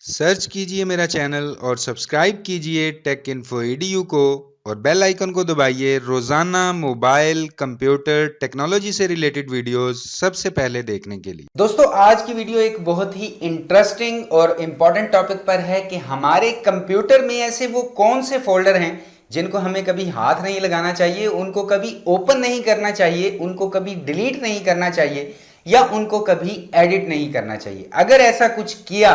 Search कीजिए मेरा channel और सब्सक्राइब कीजिए टेक इन्फो एडीयू को और बेल आइकन को दबाइए रोजाना मोबाइल कंप्यूटर टेक्नोलॉजी से रिलेटेड वीडियोस सबसे पहले देखने के लिए। दोस्तों, आज की वीडियो एक बहुत ही इंटरेस्टिंग और इम्पॉर्टेंट टॉपिक पर है कि हमारे कंप्यूटर में ऐसे वो कौन से फोल्डर हैं जिनको हमें कभी हाथ नहीं लगाना चाहिए, उनको कभी ओपन नहीं करना चाहिए, उनको कभी डिलीट नहीं करना चाहिए या उनको कभी एडिट नहीं करना चाहिए। अगर ऐसा कुछ किया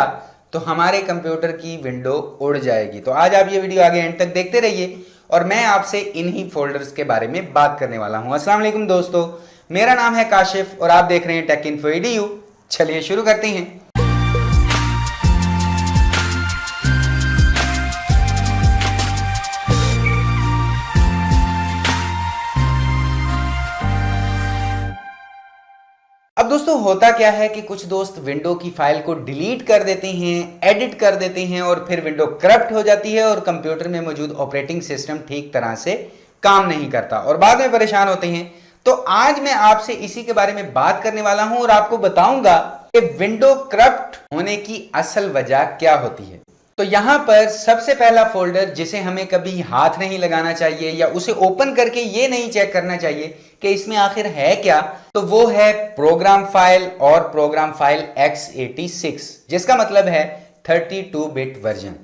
तो हमारे कंप्यूटर की विंडो उड़ जाएगी। तो आज आप ये वीडियो आगे एंड तक देखते रहिए और मैं आपसे इन्हीं फोल्डर्स के बारे में बात करने वाला हूं। अस्सलाम वालेकुम दोस्तों, मेरा नाम है काशिफ और आप देख रहे हैं टेक इन्फो एडीयू। चलिए शुरू करते हैं। अब दोस्तों, होता क्या है कि कुछ दोस्त विंडो की फाइल को डिलीट कर देते हैं, एडिट कर देते हैं और फिर विंडो करप्ट हो जाती है और कंप्यूटर में मौजूद ऑपरेटिंग सिस्टम ठीक तरह से काम नहीं करता और बाद में परेशान होते हैं। तो आज मैं आपसे इसी के बारे में बात करने वाला हूं और आपको बताऊंगा कि विंडो करप्ट होने की असल वजह क्या होती है। तो यहां पर सबसे पहला फोल्डर जिसे हमें कभी हाथ नहीं लगाना चाहिए या उसे ओपन करके ये नहीं चेक करना चाहिए कि इसमें आखिर है क्या, तो वो है प्रोग्राम फाइल और प्रोग्राम फाइल x86, जिसका मतलब है 32 बिट वर्जन।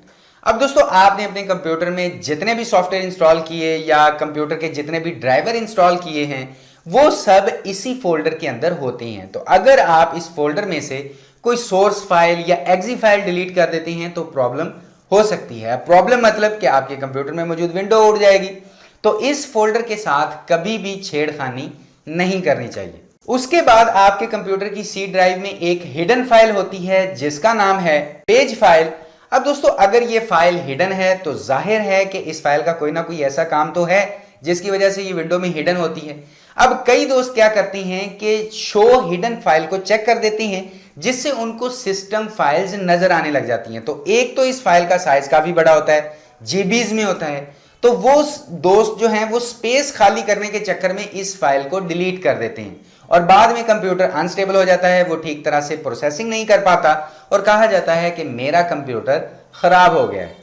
अब दोस्तों, आपने अपने कंप्यूटर में जितने भी सॉफ्टवेयर इंस्टॉल किए या कंप्यूटर के जितने भी ड्राइवर इंस्टॉल किए हैं वो सब इसी फोल्डर के अंदर होते हैं। तो अगर आप इस फोल्डर में से कोई सोर्स फाइल या एग्जी फाइल डिलीट कर देते हैं तो प्रॉब्लम हो सकती है। प्रॉब्लम मतलब कि आपके कंप्यूटर में मौजूद विंडो उड़ जाएगी। तो इस फोल्डर के साथ कभी भी छेड़खानी नहीं करनी चाहिए। उसके बाद आपके कंप्यूटर की सी ड्राइव में एक हिडन फाइल होती है जिसका नाम है पेज फाइल। अब दोस्तों, अगर ये फाइल हिडन है तो जाहिर है कि इस फाइल का कोई ना कोई ऐसा काम तो है जिसकी वजह से ये विंडो में हिडन होती है। अब कई दोस्त क्या करते हैं कि शो हिडन फाइल को चेक कर देते हैं जिससे उनको सिस्टम फाइल्स नजर आने लग जाती हैं। तो एक तो इस फाइल का साइज काफी बड़ा होता है, जीबीज में होता है, तो वो दोस्त जो हैं वो स्पेस खाली करने के चक्कर में इस फाइल को डिलीट कर देते हैं और बाद में कंप्यूटर अनस्टेबल हो जाता है, वो ठीक तरह से प्रोसेसिंग नहीं कर पाता और कहा जाता है कि मेरा कंप्यूटर खराब हो गया है।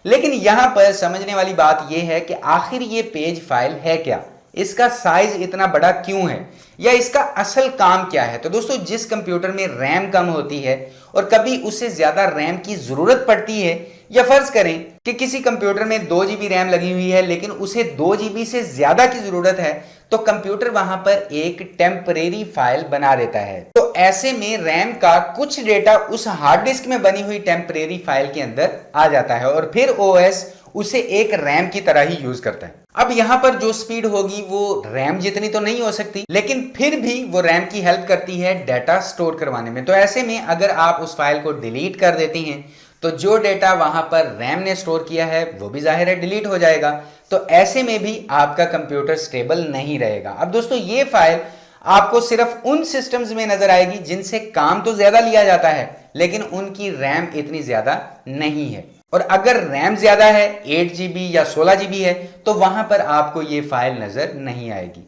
लेकिन यहां पर समझने वाली बात यह है कि आखिर ये पेज फाइल है क्या, इसका साइज इतना बड़ा क्यों है या इसका असल काम क्या है। तो दोस्तों, जिस कंप्यूटर में रैम कम होती है और कभी उसे ज्यादा रैम की जरूरत पड़ती है, या फर्ज करें कि किसी कंप्यूटर में 2 GB रैम लगी हुई है लेकिन उसे 2 GB से ज्यादा की जरूरत है, तो कंप्यूटर वहां पर एक टेम्परेरी फाइल बना देता है। तो ऐसे में रैम का कुछ डेटा उस हार्ड डिस्क में बनी हुई टेम्परेरी फाइल के अंदर आ जाता है और फिर ओएस उसे एक रैम की तरह ही यूज करता है। अब यहां पर जो स्पीड होगी वो रैम जितनी तो नहीं हो सकती, लेकिन फिर भी वो रैम की हेल्प करती है डाटा स्टोर करवाने में। तो ऐसे में अगर आप उस फाइल को डिलीट कर देते हैं तो जो डेटा वहां पर रैम ने स्टोर किया है वो भी जाहिर है डिलीट हो जाएगा। तो ऐसे में भी आपका कंप्यूटर स्टेबल नहीं रहेगा। अब दोस्तों, ये फाइल आपको सिर्फ उन सिस्टम्स में नजर आएगी जिनसे काम तो ज्यादा लिया जाता है लेकिन उनकी रैम इतनी ज्यादा नहीं है। और अगर रैम ज्यादा है, 8 GB या 16 GB है, तो वहां पर आपको ये फाइल नजर नहीं आएगी।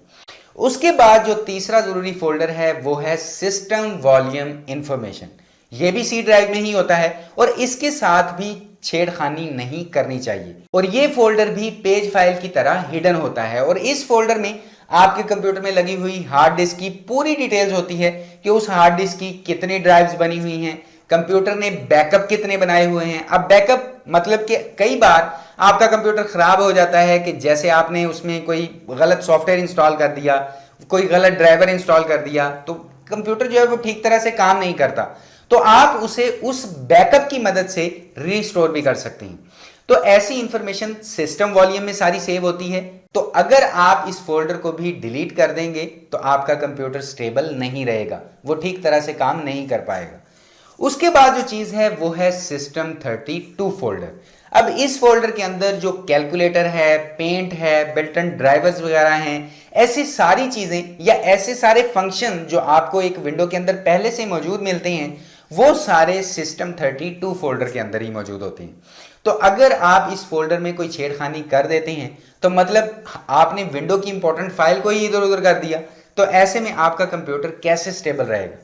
उसके बाद जो तीसरा जरूरी फोल्डर है वो है सिस्टम वॉल्यूम इंफॉर्मेशन। ये भी सी ड्राइव में ही होता है और इसके साथ भी छेड़खानी नहीं करनी चाहिए और ये फोल्डर भी पेज फाइल की तरह हिडन होता है और इस फोल्डर में आपके कंप्यूटर में लगी हुई हार्ड डिस्क की पूरी डिटेल्स होती है कि उस हार्ड डिस्क की कितनी ड्राइव्स बनी हुई हैं, कंप्यूटर ने बैकअप कितने बनाए हुए हैं। अब बैकअप मतलब कि कई बार आपका कंप्यूटर खराब हो जाता है कि जैसे आपने उसमें कोई गलत सॉफ्टवेयर इंस्टॉल कर दिया, कोई गलत ड्राइवर इंस्टॉल कर दिया, तो कंप्यूटर जो है वो ठीक तरह से काम नहीं करता, तो आप उसे उस बैकअप की मदद से रीस्टोर भी कर सकते हैं। तो ऐसी इंफॉर्मेशन सिस्टम वॉल्यूम में सारी सेव होती है। तो अगर आप इस फोल्डर को भी डिलीट कर देंगे तो आपका कंप्यूटर स्टेबल नहीं रहेगा, वो ठीक तरह से काम नहीं कर पाएगा। उसके बाद जो चीज है वो है सिस्टम 32 फोल्डर। अब इस फोल्डर के अंदर जो कैलकुलेटर है, पेंट है, बिल्ट-इन ड्राइवर्स वगैरह हैं, ऐसी सारी चीजें या ऐसे सारे फंक्शन जो आपको एक विंडो के अंदर पहले से मौजूद मिलते हैं वो सारे सिस्टम 32 फोल्डर के अंदर ही मौजूद होते हैं। तो अगर आप इस फोल्डर में कोई छेड़खानी कर देते हैं तो मतलब आपने विंडो की इंपॉर्टेंट फाइल को ही इधर उधर कर दिया। तो ऐसे में आपका कंप्यूटर कैसे स्टेबल रहेगा।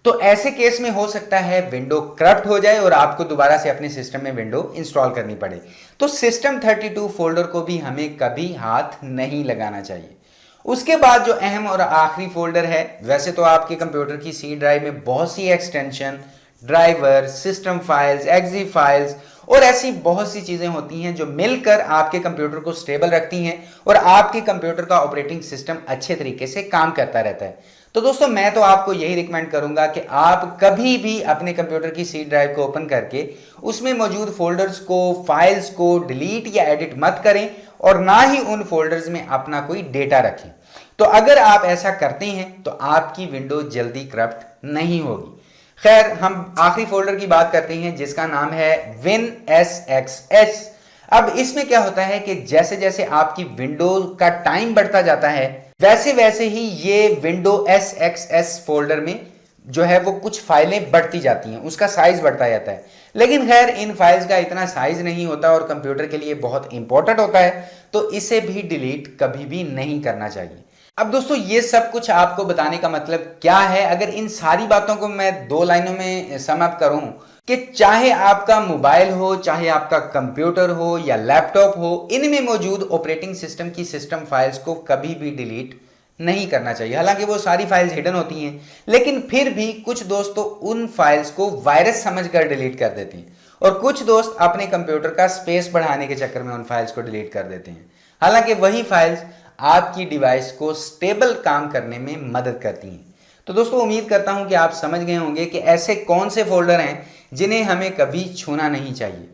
तो ऐसे केस में हो सकता है विंडो करप्ट हो जाए और आपको दोबारा से अपने सिस्टम में विंडो इंस्टॉल करनी पड़े। तो सिस्टम 32 फोल्डर को भी हमें कभी हाथ नहीं लगाना चाहिए। उसके बाद जो अहम और आखिरी फोल्डर है, वैसे तो आपके कंप्यूटर की सी ड्राइव में बहुत सी extension, driver, system files, exe files और ऐसी बहुत सी चीजें होती हैं जो मिलकर आपके कंप्यूटर को स्टेबल रखती हैं और आपके कंप्यूटर का ऑपरेटिंग सिस्टम अच्छे तरीके से काम करता रहता है। तो दोस्तों मैं तो आपको यही रिकमेंड करूंगा कि आप कभी भी अपने कंप्यूटर की सी ड्राइव को ओपन करके उसमें मौजूद फोल्डर्स को, फाइल्स को डिलीट या एडिट मत करें और ना ही उन फोल्डर्स में अपना कोई डेटा रखें। तो अगर आप ऐसा करते हैं तो आपकी विंडो जल्दी करप्ट नहीं होगी। खैर, हम आखिरी फोल्डर की बात करते हैं जिसका नाम है WinSXS। अब इसमें क्या होता है कि जैसे जैसे आपकी विंडो का टाइम बढ़ता जाता है वैसे वैसे ही ये विंडो SXS फोल्डर में जो है वो कुछ फाइलें बढ़ती जाती हैं, उसका साइज बढ़ता जाता है। लेकिन खैर इन फाइल्स का इतना साइज नहीं होता और कंप्यूटर के लिए बहुत इंपॉर्टेंट होता है, तो इसे भी डिलीट कभी भी नहीं करना चाहिए। अब दोस्तों ये सब कुछ आपको बताने का मतलब क्या है, अगर इन सारी बातों को मैं 2 लाइनों में सम अप करूं कि चाहे आपका मोबाइल हो, चाहे आपका कंप्यूटर हो या लैपटॉप हो, इनमें मौजूद ऑपरेटिंग सिस्टम की सिस्टम फाइल्स को कभी भी डिलीट नहीं करना चाहिए। हालांकि वो सारी फाइल्स हिडन होती हैं, लेकिन फिर भी कुछ दोस्त तो उन फाइल्स को वायरस समझकर डिलीट कर देते हैं और कुछ दोस्त अपने कंप्यूटर का स्पेस बढ़ाने के चक्कर में उन फाइल्स को डिलीट कर देते हैं। हालांकि वही फाइल्स आपकी डिवाइस को स्टेबल काम करने में मदद करती हैं। तो दोस्तों उम्मीद करता हूं कि आप समझ गए होंगे कि ऐसे कौन से फोल्डर हैं जिन्हें हमें कभी छूना नहीं चाहिए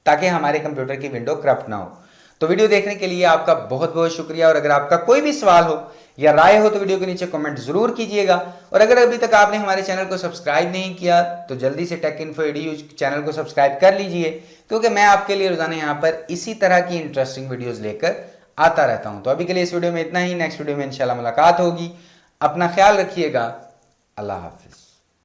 ताकि हमारे कंप्यूटर की विंडो करप्ट ना हो। तो वीडियो देखने के लिए आपका बहुत बहुत शुक्रिया और अगर आपका कोई भी सवाल हो या राय हो तो वीडियो के नीचे कमेंट जरूर कीजिएगा। और अगर अभी तक आपने हमारे चैनल को सब्सक्राइब नहीं किया तो जल्दी से टेक इन्फो एडीयू चैनल को सब्सक्राइब कर लीजिए, क्योंकि मैं आपके लिए रोजाना यहाँ पर इसी तरह की इंटरेस्टिंग वीडियोस लेकर आता रहता हूं। तो अभी के लिए इस वीडियो में इतना ही, नेक्स्ट वीडियो में इंशाल्लाह मुलाकात होगी। अपना ख्याल रखिएगा। अल्लाह हाफिज।